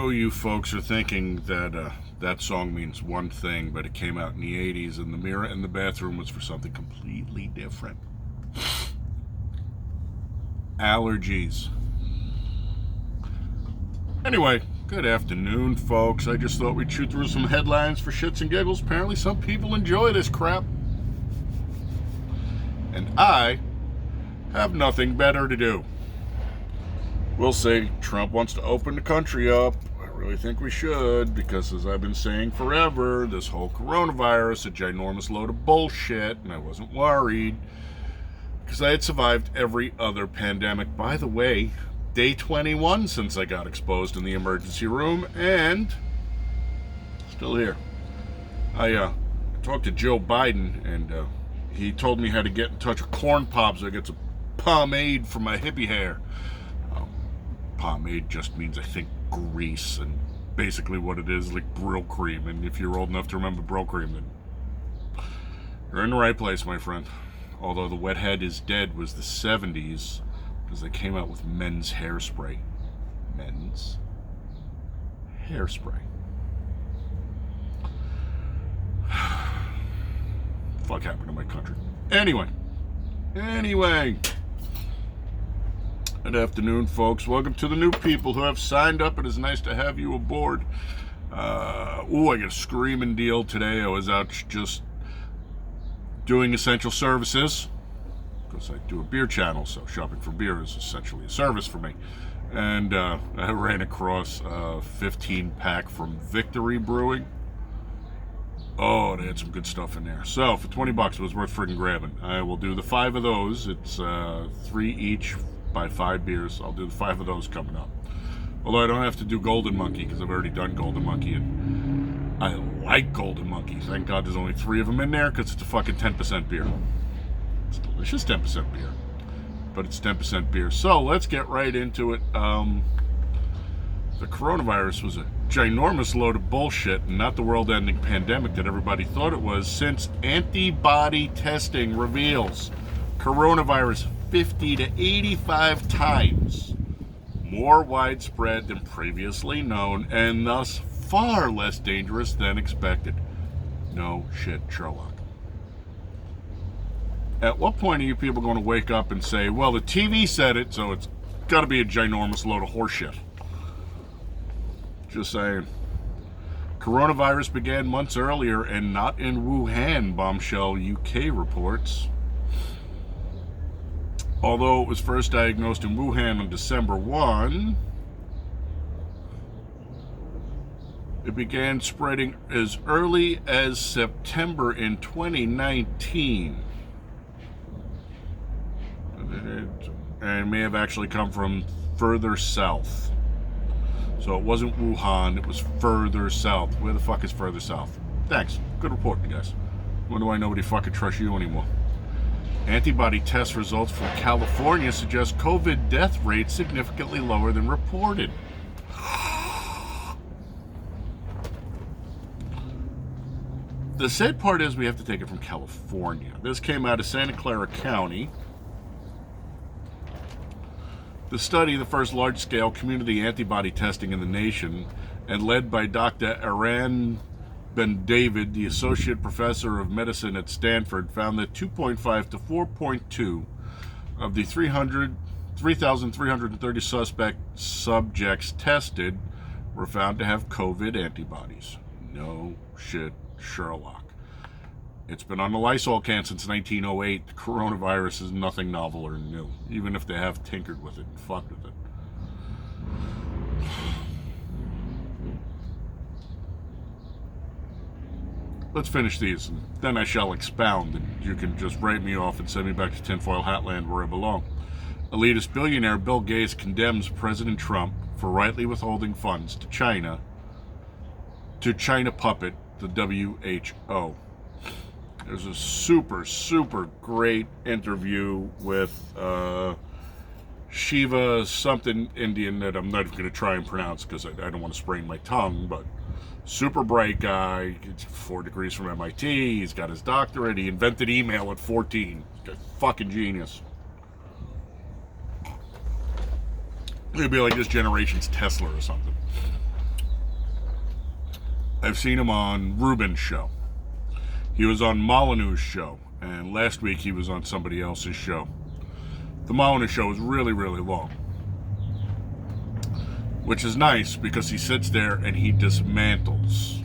know you folks are thinking that that song means one thing, but it came out in the 80s, and the mirror in the bathroom was for something completely different. Allergies. Anyway, good afternoon, folks. I just thought we'd shoot through some headlines for shits and giggles. Apparently some people enjoy this crap. And I have nothing better to do. We'll see. Trump wants to open the country up. I really think we should, because as I've been saying forever, this whole coronavirus, a ginormous load of bullshit, and I wasn't worried, because I had survived every other pandemic. By the way, day 21 since I got exposed in the emergency room, and still here. I talked to Joe Biden, and he told me how to get in touch with Corn Pops so I get some pomade for my hippie hair. Pomade just means, I think, grease, and basically what it is, like Brill cream. And if you're old enough to remember Brill cream, then you're in the right place, my friend. Although the wet head is dead was the 70s, because they came out with men's hairspray. Men's hairspray. Fuck happened to my country. Anyway. Good afternoon, folks. Welcome to the new people who have signed up. It is nice to have you aboard. I got a screaming deal today. I was out just doing essential services, because I do a beer channel, so shopping for beer is essentially a service for me. And I ran across a 15-pack from Victory Brewing. Oh, they had some good stuff in there. So for $20, it was worth friggin' grabbing. I will do the 5 of those. It's 3 each by 5 beers. I'll do the 5 of those coming up. Although I don't have to do Golden Monkey, because I've already done Golden Monkey, and I like Golden Monkey. Thank God there's only 3 of them in there, because it's a fucking 10% beer. It's delicious 10% beer, but it's 10% beer. So let's get right into it. The coronavirus was a ginormous load of bullshit, and not the world-ending pandemic that everybody thought it was, since antibody testing reveals coronavirus 50 to 85 times more widespread than previously known, and thus far less dangerous than expected. No shit, Sherlock. At what point are you people going to wake up and say, well, the TV said it, so it's got to be a ginormous load of horseshit? Just saying. Coronavirus began months earlier and not in Wuhan, Bombshell UK reports. Although it was first diagnosed in Wuhan on December 1, it began spreading as early as September in 2019. And may have actually come from further south. So it wasn't Wuhan, it was further south. Where the fuck is further south? Thanks. Good reporting, guys. Wonder why nobody fucking trusts you anymore. Antibody test results from California suggest COVID death rate significantly lower than reported. The sad part is we have to take it from California. This came out of Santa Clara County. The study, the first large-scale community antibody testing in the nation, and led by Dr. Aran Ben-David, the associate professor of medicine at Stanford, found that 2.5 to 4.2 of the 3,330 subjects tested were found to have COVID antibodies. No shit, Sherlock. It's been on the Lysol can since 1908. The coronavirus is nothing novel or new, even if they have tinkered with it and fucked with it. Let's finish these, and then I shall expound, and you can just write me off and send me back to tinfoil hatland where I belong. Elitist billionaire Bill Gates condemns President Trump for rightly withholding funds to China puppet, the WHO. There's a super, super great interview with Shiva something Indian that I'm not even going to try and pronounce because I don't want to sprain my tongue, but super bright guy, 4 degrees from MIT, he's got his doctorate, he invented email at 14. He's a fucking genius. He'd be like this generation's Tesla or something. I've seen him on Rubin's show. He was on Molyneux's show. And last week he was on somebody else's show. The Molyneux show is really, really long. Which is nice because he sits there and he dismantles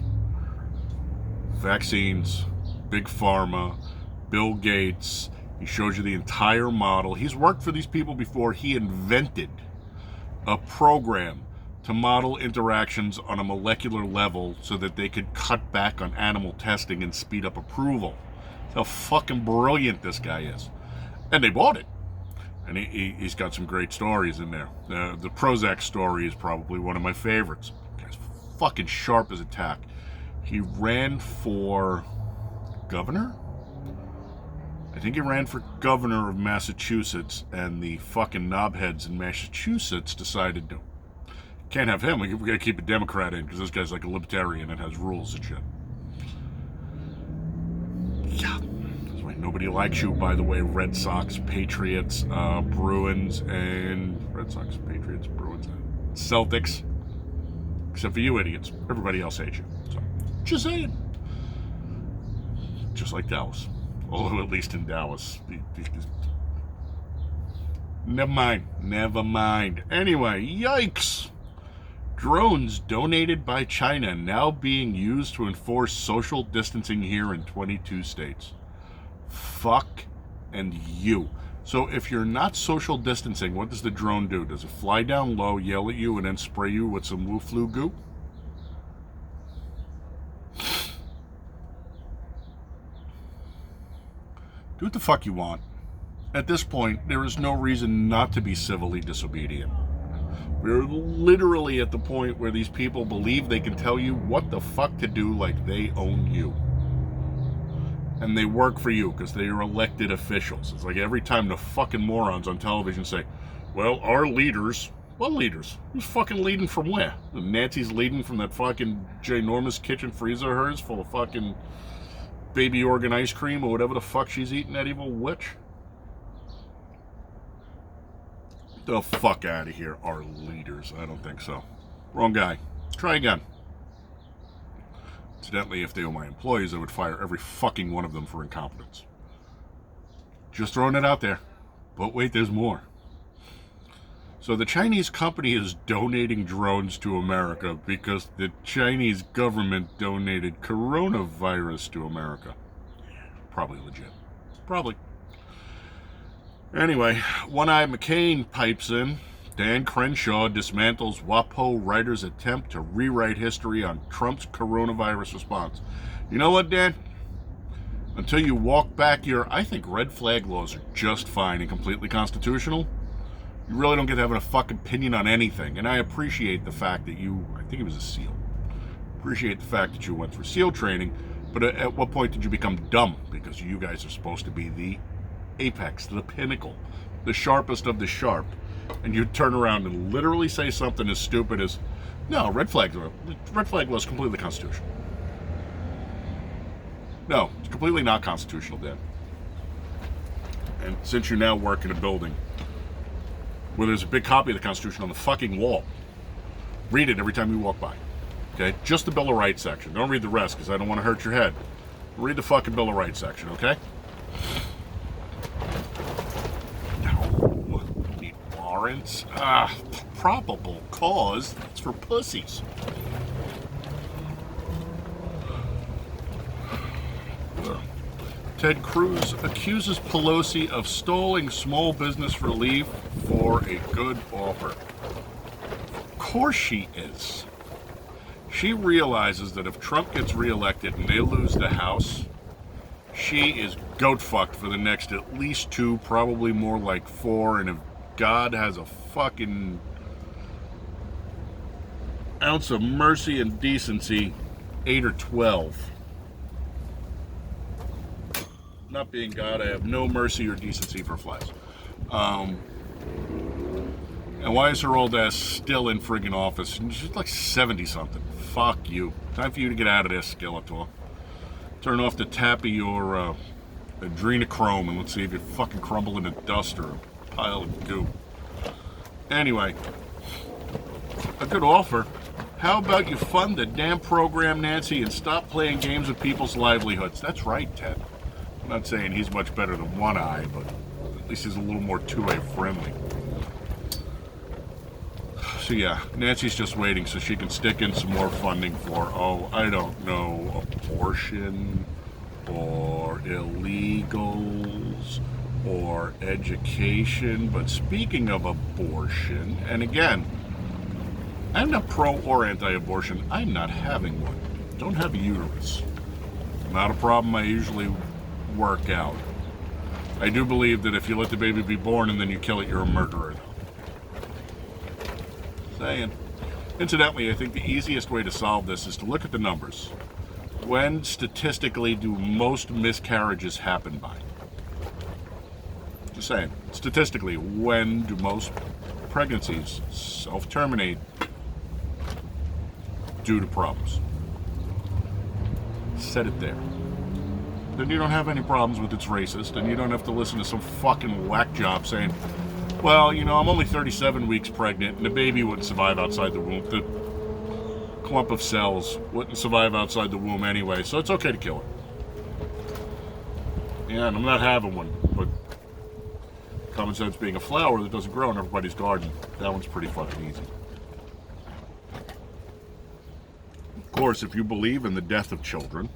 vaccines, Big Pharma, Bill Gates. He shows you the entire model. He's worked for these people before. He invented a program to model interactions on a molecular level so that they could cut back on animal testing and speed up approval. That's how fucking brilliant this guy is. And they bought it. And he's got some great stories in there. The Prozac story is probably one of my favorites. The guy's fucking sharp as a tack. He ran for governor? I think he ran for governor of Massachusetts, and the fucking knobheads in Massachusetts decided, no, can't have him. We gotta keep a Democrat in, because this guy's like a libertarian and has rules and shit. Yeah. That's why nobody likes you, by the way. Red Sox, Patriots, Bruins, and Red Sox, Patriots, Bruins, and Celtics. Except for you idiots. Everybody else hates you. So, just saying. Just like Dallas. Although at least in Dallas. Never mind. Anyway, yikes. Drones donated by China now being used to enforce social distancing here in 22 states. Fuck and you. So if you're not social distancing, what does the drone do? Does it fly down low, yell at you, and then spray you with some Wu Flu goo? Do what the fuck you want. At this point, there is no reason not to be civilly disobedient. We're literally at the point where these people believe they can tell you what the fuck to do like they own you. And they work for you because they are elected officials. It's like every time the fucking morons on television say, well, our leaders... What leaders? Who's fucking leading from where? Nancy's leading from that fucking ginormous kitchen freezer of hers full of fucking baby organ ice cream or whatever the fuck she's eating, that evil witch? The fuck out of here, our leaders. I don't think so. Wrong guy. Try again. Incidentally, if they were my employees, I would fire every fucking one of them for incompetence. Just throwing it out there. But wait, there's more. So the Chinese company is donating drones to America because the Chinese government donated coronavirus to America. Probably legit. Probably. Anyway, One-Eye McCain pipes in. Dan Crenshaw dismantles WAPO writer's attempt to rewrite history on Trump's coronavirus response. You know what, Dan? Until you walk back your, I think red flag laws are just fine and completely constitutional. You really don't get to have a fucking opinion on anything. And I appreciate the fact that you, I think it was a SEAL. Appreciate the fact that you went through SEAL training. But at what point did you become dumb? Because you guys are supposed to be the apex, the pinnacle, the sharpest of the sharp. And you turn around and literally say something as stupid as, no, red flag law is completely constitutional. No, it's completely not constitutional, Dan. And since you now work in a building where there's a big copy of the Constitution on the fucking wall, read it every time you walk by. Okay? Just the Bill of Rights section. Don't read the rest because I don't want to hurt your head. Read the fucking Bill of Rights section, okay? No. Need warrants? Probable cause. That's for pussies. Ted Cruz accuses Pelosi of stalling small business relief for a good offer. Of course she is. She realizes that if Trump gets reelected and they lose the House, she is goat fucked for the next at least 2, probably more like 4, and if God has a fucking ounce of mercy and decency, 8 or 12. Not being God, I have no mercy or decency for flies. And why is her old ass still in friggin' office? She's like 70-something. Fuck you. Time for you to get out of there, Skeletor. Turn off the tap of your adrenochrome and let's see if you fucking crumble into dust or a pile of goo. Anyway, a good offer. How about you fund the damn program, Nancy, and stop playing games with people's livelihoods? That's right, Ted. I'm not saying he's much better than One Eye, but at least he's a little more two-way friendly. So yeah, Nancy's just waiting so she can stick in some more funding for, I don't know, abortion or illegals or education. But speaking of abortion, and again, I'm not pro or anti-abortion. I'm not having one. Don't have a uterus. Not a problem I usually work out. I do believe that if you let the baby be born and then you kill it, you're a murderer, though. Saying. Incidentally, I think the easiest way to solve this is to look at the numbers. When statistically do most miscarriages happen by? Just saying. Statistically, when do most pregnancies self-terminate due to problems? Set it there. Then you don't have any problems with it's racist, and you don't have to listen to some fucking whack job saying, well, I'm only 37 weeks pregnant, and the baby wouldn't survive outside the womb. The clump of cells wouldn't survive outside the womb anyway, so it's okay to kill it. Yeah, and I'm not having one, but common sense being a flower that doesn't grow in everybody's garden, that one's pretty fucking easy. Of course, if you believe in the death of children,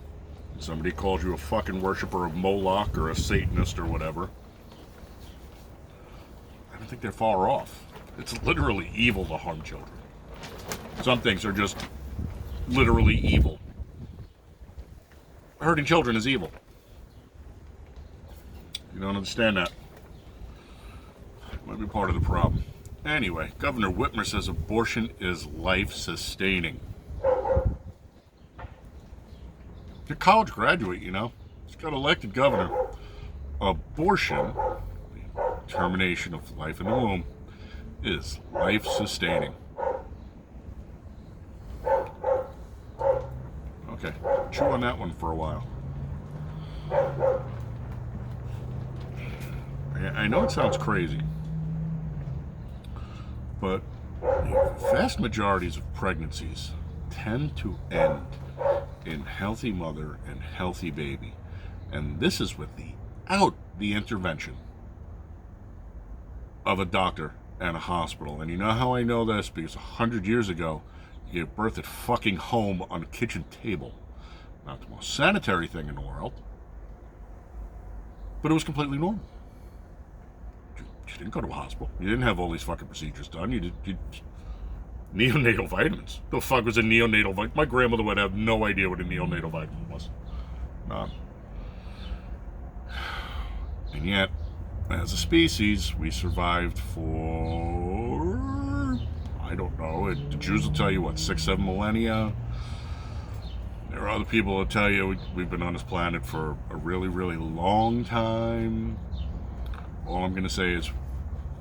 somebody calls you a fucking worshiper of Moloch or a Satanist or whatever, I don't think they're far off. It's literally evil to harm children. Some things are just literally evil. Hurting children is evil. You don't understand that. Might be part of the problem. Anyway, Governor Whitmer says abortion is life-sustaining. He's a college graduate, He's got elected governor. Abortion, the termination of life in the womb, is life-sustaining. Okay, chew on that one for a while. I know it sounds crazy, but vast majorities of pregnancies tend to end in healthy mother and healthy baby. And this is without the intervention of a doctor and a hospital. And you know how I know this? Because 100 years ago, you gave birth at fucking home on a kitchen table. Not the most sanitary thing in the world, but it was completely normal. You didn't go to a hospital. You didn't have all these fucking procedures done. You neonatal vitamins. The fuck was a neonatal vitamin? My grandmother would have no idea what a neonatal vitamin was. None. And yet, as a species, we survived for, I don't know, the Jews will tell you, 6-7 millennia? There are other people who tell you we've been on this planet for a really, really long time. All I'm going to say is,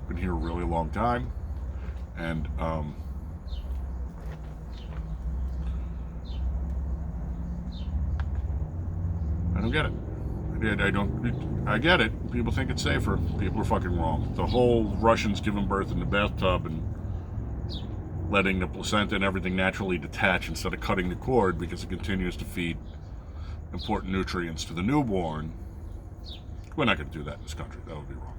been here a really long time. And, I don't get it. I get it. People think it's safer. People are fucking wrong. The whole Russians giving birth in the bathtub and letting the placenta and everything naturally detach instead of cutting the cord because it continues to feed important nutrients to the newborn. We're not going to do that in this country. That would be wrong.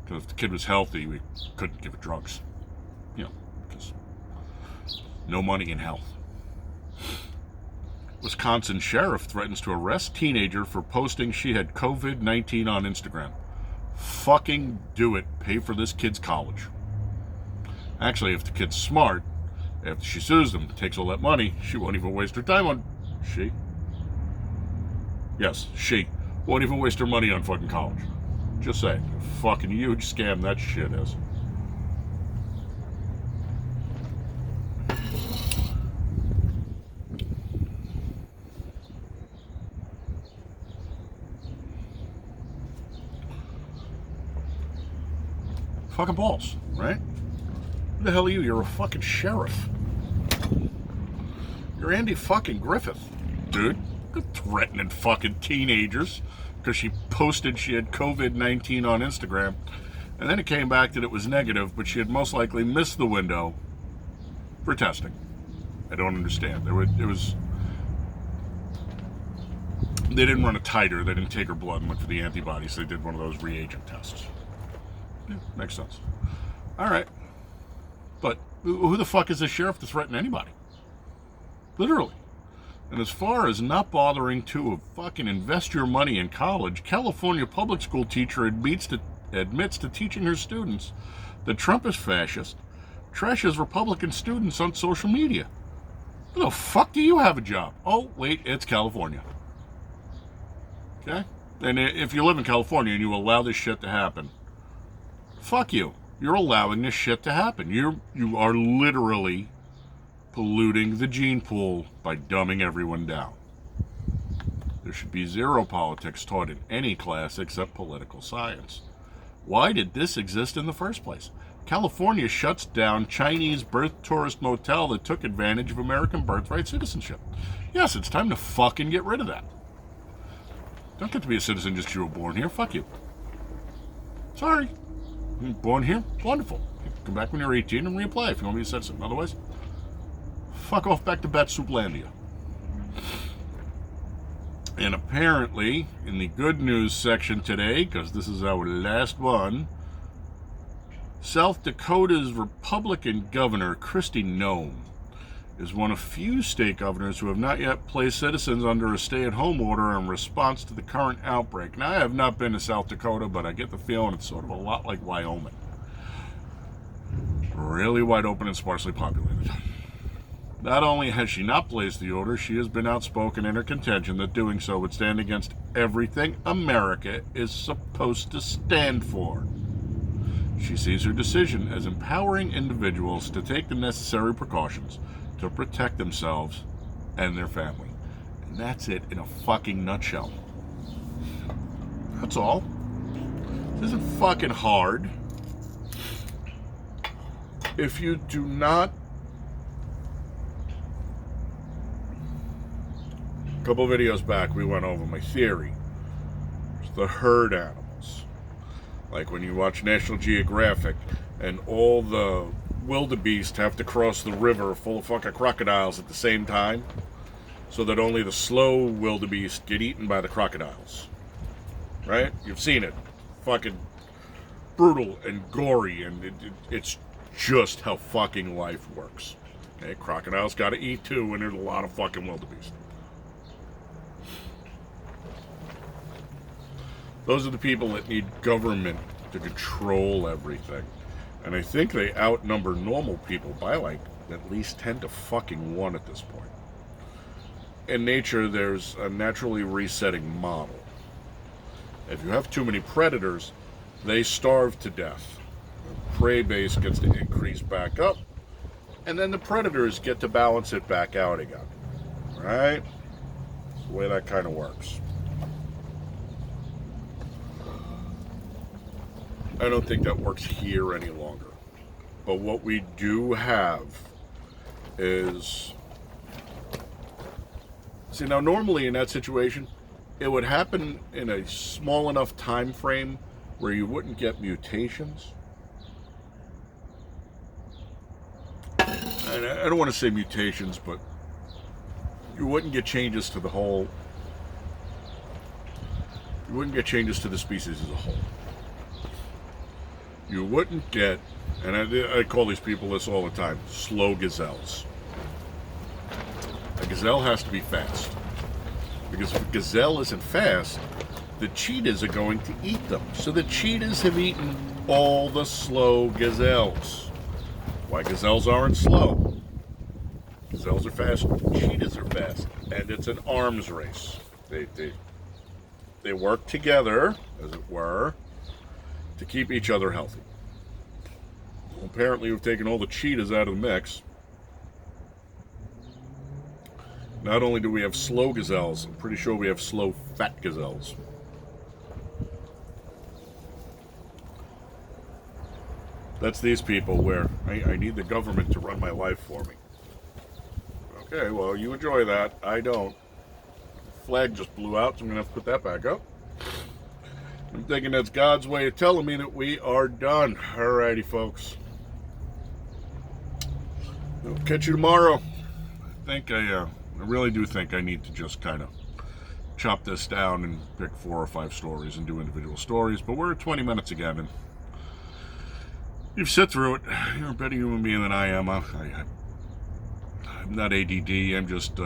Because if the kid was healthy, we couldn't give it drugs. Because no money in health. Wisconsin sheriff threatens to arrest teenager for posting she had COVID-19 on Instagram. Fucking do it. Pay for this kid's college. Actually, if the kid's smart, after she sues them, takes all that money, she won't even waste her time on... She? Yes, she. Won't even waste her money on fucking college. Just saying. Fucking huge scam that shit is. Fucking balls, right? Who the hell are you? You're a fucking sheriff. You're Andy fucking Griffith, dude. You're threatening fucking teenagers because she posted she had COVID-19 on Instagram, and then it came back that it was negative, but she had most likely missed the window for testing. I don't understand. They didn't run a titer. They didn't take her blood and look for the antibodies. They did one of those reagent tests. Yeah, makes sense. All right. But who the fuck is the sheriff to threaten anybody? Literally. And as far as not bothering to fucking invest your money in college, California public school teacher admits to teaching her students that Trump is fascist, trashes Republican students on social media. How the fuck do you have a job? Oh, wait, it's California. Okay? And if you live in California and you allow this shit to happen, fuck you. You're allowing this shit to happen. You are literally polluting the gene pool by dumbing everyone down. There should be zero politics taught in any class except political science. Why did this exist in the first place? California shuts down Chinese birth tourist motel that took advantage of American birthright citizenship. Yes, it's time to fucking get rid of that. Don't get to be a citizen just because you were born here. Fuck you. Sorry. Born here? Wonderful. Come back when you're 18 and reapply if you want to be a citizen. Otherwise, fuck off back to Batsuplandia. And apparently, in the good news section today, because this is our last one, South Dakota's Republican governor, Kristi Noem, is one of few state governors who have not yet placed citizens under a stay-at-home order in response to the current outbreak. Now, I have not been to South Dakota, but I get the feeling it's sort of a lot like Wyoming. Really wide open and sparsely populated. Not only has she not placed the order, she has been outspoken in her contention that doing so would stand against everything America is supposed to stand for. She sees her decision as empowering individuals to take the necessary precautions to protect themselves and their family. And that's it in a fucking nutshell. That's all. This isn't fucking hard. If you do not... A couple videos back, we went over my theory. The herd animals. Like when you watch National Geographic and all the wildebeest have to cross the river full of fucking crocodiles at the same time so that only the slow wildebeest get eaten by the crocodiles. Right? You've seen it. Fucking brutal and gory, and it's just how fucking life works. Okay? Crocodiles gotta eat too, and there's a lot of fucking wildebeest. Those are the people that need government to control everything. And I think they outnumber normal people by like at least 10 to fucking 1 at this point. In nature, there's a naturally resetting model. If you have too many predators, they starve to death. The prey base gets to increase back up, and then the predators get to balance it back out again. Right? That's the way that kind of works. I don't think that works here any longer. But what we do have is... See, now normally in that situation, it would happen in a small enough time frame where you wouldn't get mutations. And I don't want to say mutations, but you wouldn't get changes to the whole... You wouldn't get changes to the species as a whole. You wouldn't get, and I call these people this all the time, slow gazelles. A gazelle has to be fast. Because if a gazelle isn't fast, the cheetahs are going to eat them. So the cheetahs have eaten all the slow gazelles. Why gazelles aren't slow? Gazelles are fast, cheetahs are fast. And it's an arms race. They work together, as it were, to keep each other healthy. Well, apparently we've taken all the cheetahs out of the mix. Not only do we have slow gazelles, I'm pretty sure we have slow fat gazelles. That's these people where I need the government to run my life for me. Okay, well, you enjoy that. I don't. Flag just blew out, so I'm going to have to put that back up. I'm thinking that's God's way of telling me that we are done. Alrighty, folks. I'll catch you tomorrow. think I really do think I need to just kind of chop this down and pick 4 or 5 stories and do individual stories. But we're at 20 minutes again, and you've sit through it. You're a better human being than I am. I'm not ADD. I'm just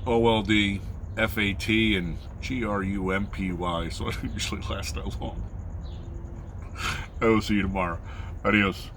OLD, FAT, and GRUMPY, so it doesn't usually last that long. I will see you tomorrow. Adios.